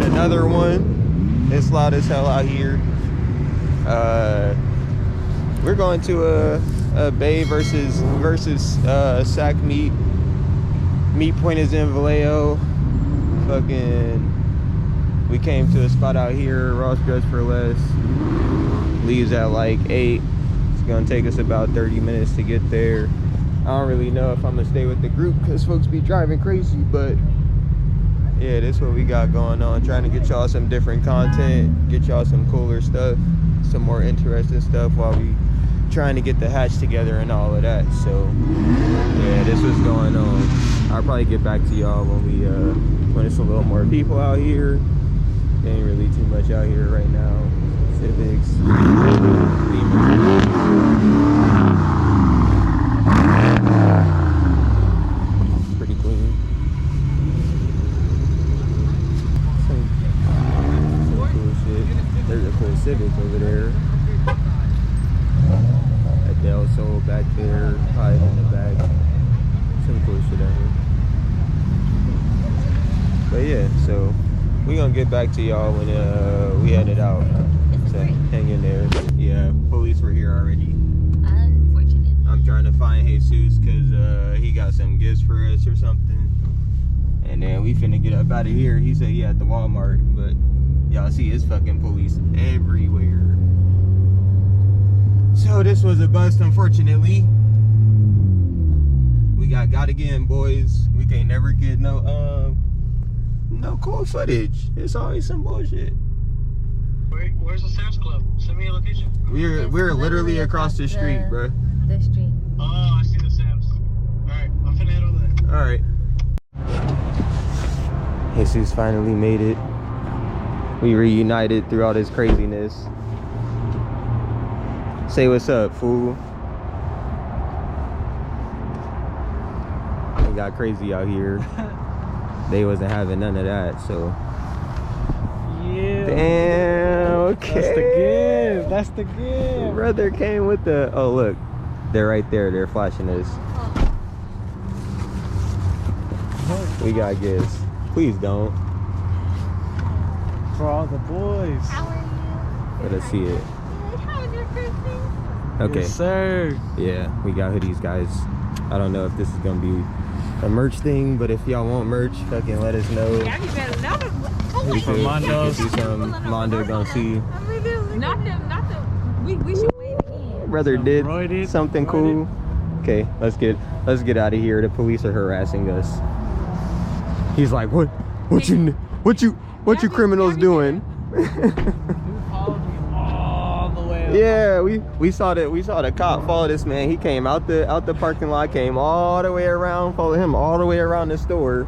another one. It's loud as hell out here. We're going to a Bay versus Sac meet. Meet point is in Vallejo. Fucking, we came to a spot out here, Ross Dress for Less. Leaves at like 8. It's gonna take us about 30 minutes to get there. I don't really know if I'm gonna stay with the group because folks be driving crazy, but yeah, this is what we got going on. Trying to get y'all some different content, get y'all some cooler stuff, some more interesting stuff while we trying to get the hatch together and all of that. So yeah, this was going on. I'll probably get back to y'all when it's a little more people out here. Ain't really too much out here right now. Civics, pretty clean. Some cool shit. There's a cool Civic over there. A Del Sol back there, hiding in the back. Some cool shit out here. But yeah, so we gonna get back to y'all when we headed out. So hang in there. Yeah, police were here already. Unfortunately. I'm trying to find Jesus because he got some gifts for us or something. And then we finna get up out of here. He said he at the Walmart, but y'all see his fucking police everywhere. So this was a bust, unfortunately. We got again, boys. We can't never get no cool footage. It's always some bullshit. Where's the Sam's Club? Send me a location. We're literally across the street, bro. The street. Oh, I see the Sam's. Alright, I'm finna head over there. Alright. Jesus finally made it. We reunited through all this craziness. Say what's up, fool. It got crazy out here. They wasn't having none of that, so. Yeah. Damn, okay. That's the gift. That's the gift. Brother came with the, oh look. They're right there, they're flashing us. We got gifts. Please don't. For all the boys. How are you? Let us see it. How was your birthday? Okay. Yes, sir. Yeah, we got hoodies, guys. I don't know if this is gonna be a merch thing, but if y'all want merch, fucking let us know. Yeah, you better know. We could Mondos. do some Mondo gonna see. Not the. We should wait again. Brother did Roided, something cool. Okay, let's get out of here. The police are harassing us. He's like, what you criminals doing? All the way up. Yeah, we saw the cop follow this man. He came out the parking lot, came all the way around, followed him all the way around the store.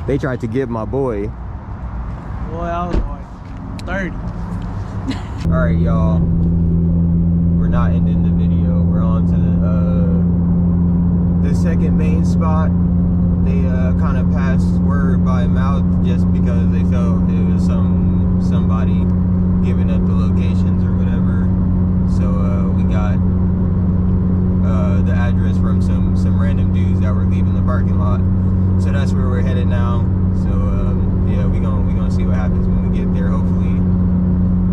They tried to get my boy. Boy, I was going 30. All right, y'all. We're not ending the video. We're on to the second main spot. They kind of passed word by mouth just because they felt it was somebody giving up the locations or whatever. So we got the address from some random dudes that were leaving the parking lot. So that's where we're headed now. So yeah, we gonna see what happens when we get there. Hopefully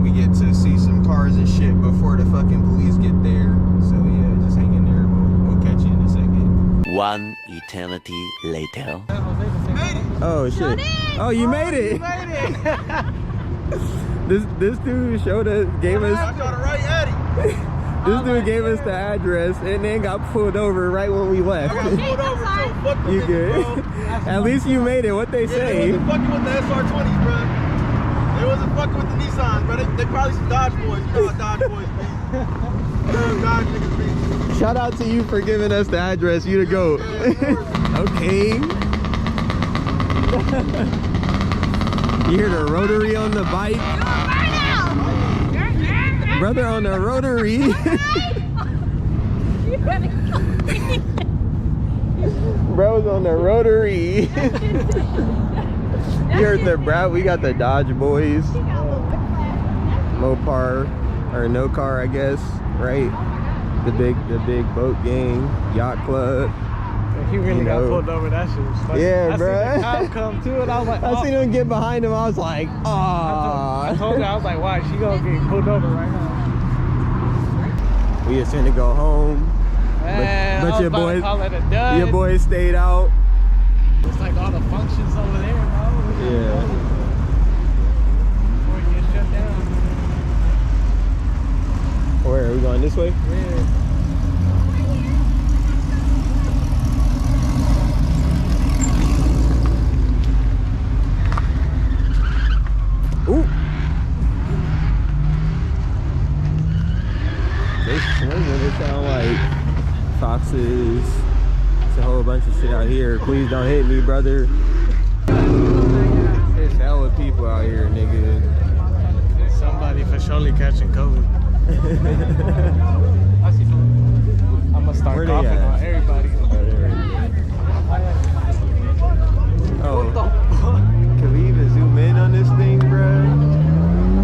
we get to see some cars and shit before the fucking police get there. So yeah, just hang in there. We'll catch you in a second. One eternity later. Oh shit! Oh, you made it! You made it. This dude gave us. This dude gave us the address and then got pulled over right when we left. You good? At least you made it. What they say? They wasn't fucking with the SR20s, bro. They wasn't fucking with the Nissans, bro. They probably some Dodge boys. You know how Dodge boys be. Dodge niggas be. Shout out to you for giving us the address. You the goat. Okay. You hear the rotary on the bike? Brother on the rotary. Bro's on the rotary. You heard the bro? We got the Dodge boys. Mopar or no car, I guess, right? The big boat gang, yacht club. He really You got know. pulled over. That shit was funny. Yeah, I bruh. seen the cop come too, and I was like, I seen him get behind him. I was like, I ah. told her, I was like, why? She gonna get pulled over right now. We just finna go home. Man, but I was your about to boys- call it a dud. Your boys stayed out. It's like all the functions over there, bro. Yeah. Before it gets shut down. Where are we going this way? Yeah. Ooh. They swinging. It sound like foxes. It's a whole bunch of shit out here. Please don't hit me, brother. There's hella people out here, nigga. Somebody for surely catching COVID. I'm gonna start Where they coughing at? on everybody. Oh, can we even zoom in on this thing, bruh?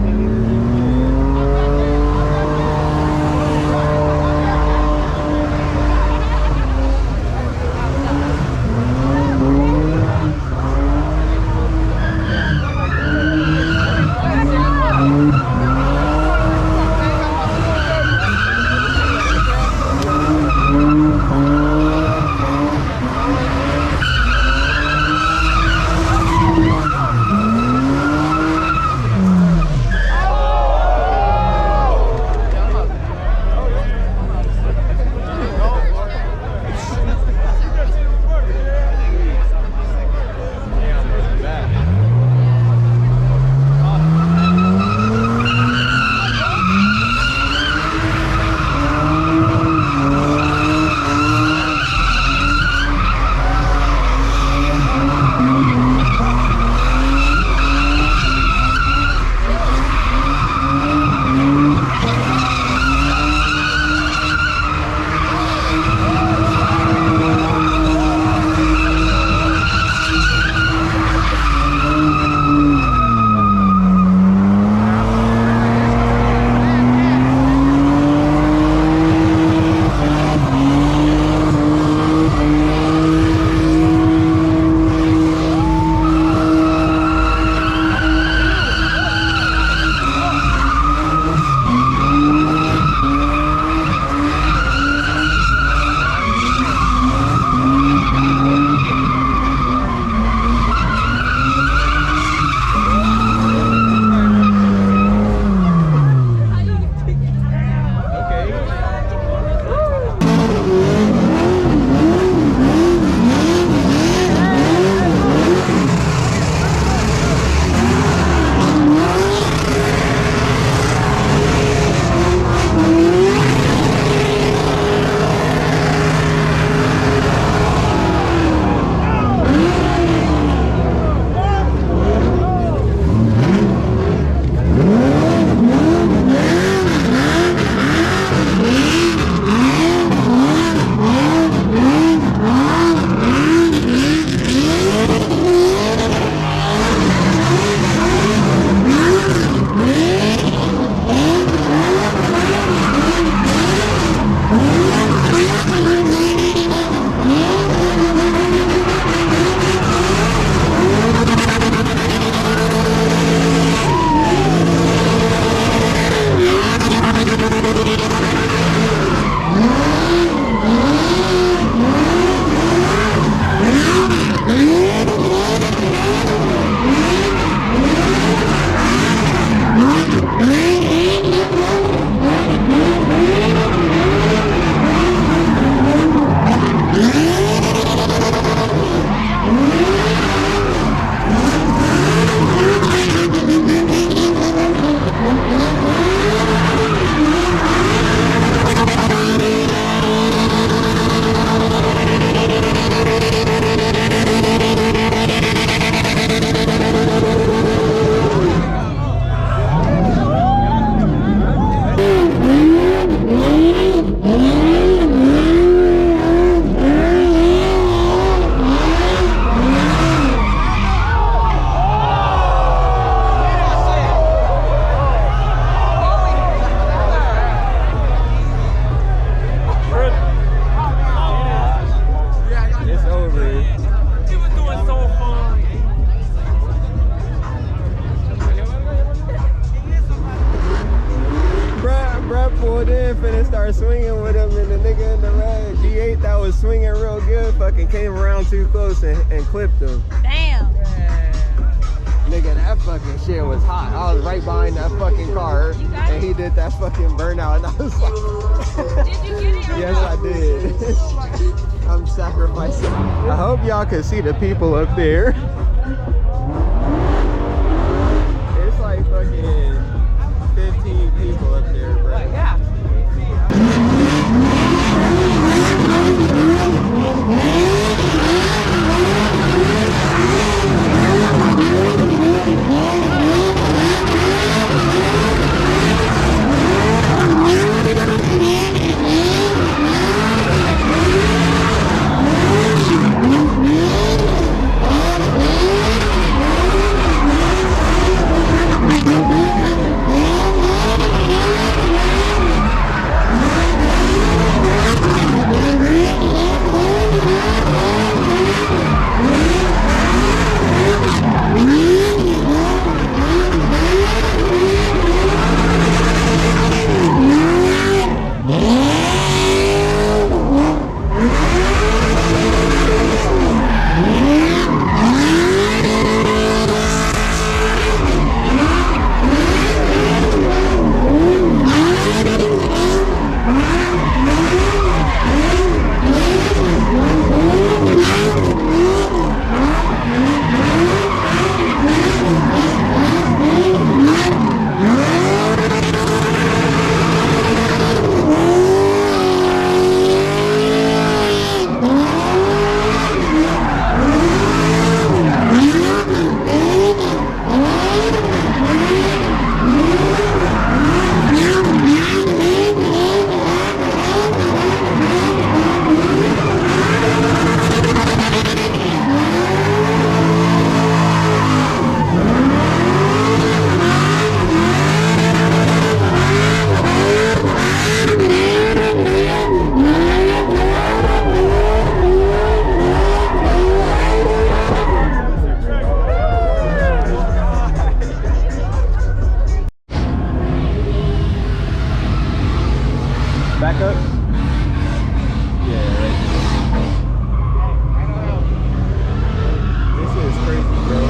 Can't even zoom in. riding with him, and the nigga in the red G8 that was swinging real good fucking came around too close and clipped him. Damn. Nigga, that fucking shit was hot. I was right behind that fucking car, and he did that fucking burnout, and I was like, Did you get it? Or yes, no? I did. I'm sacrificing. I hope y'all can see the people up there. It's like fucking 15 people up there, bro. Yeah. Back up? Yeah, right there. This is crazy, bro.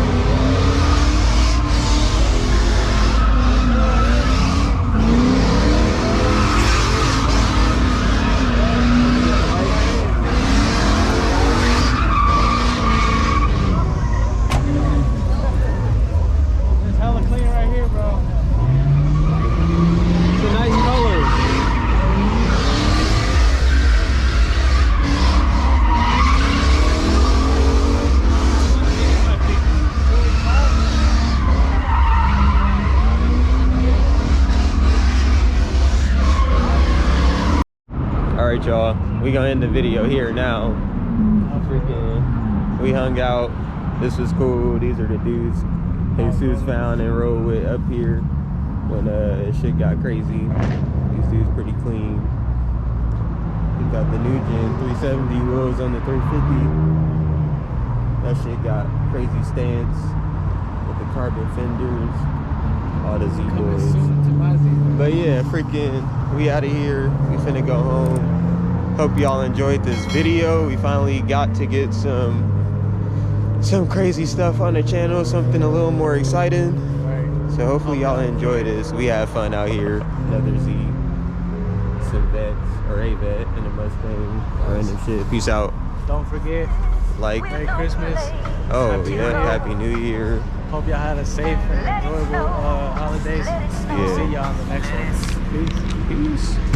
It's hella clean right here, bro. It's a nice color. Alright, y'all, we gonna end the video here now. Freaking, we hung out. This was cool. These are the dudes Jesus found and rode with up here when shit got crazy. These dudes pretty clean. We got the new gen 370 wheels on the 350. That shit got crazy stance with the carbon fenders. All the Coming Z-boys. soon to my Z. But yeah, freaking, we out of here. We finna go home. Hope y'all enjoyed this video. We finally got to get some crazy stuff on the channel, something a little more exciting. Right. So hopefully y'all enjoy this. We have fun out here. Another Z, some vets, or a vet, and a Mustang. Random shit. Peace out. Don't forget, Like, Merry Christmas. oh Happy New yeah, Year. Happy New Year. Hope y'all had a safe and enjoyable holidays. Yeah. See y'all on the next one. Peace. Peace.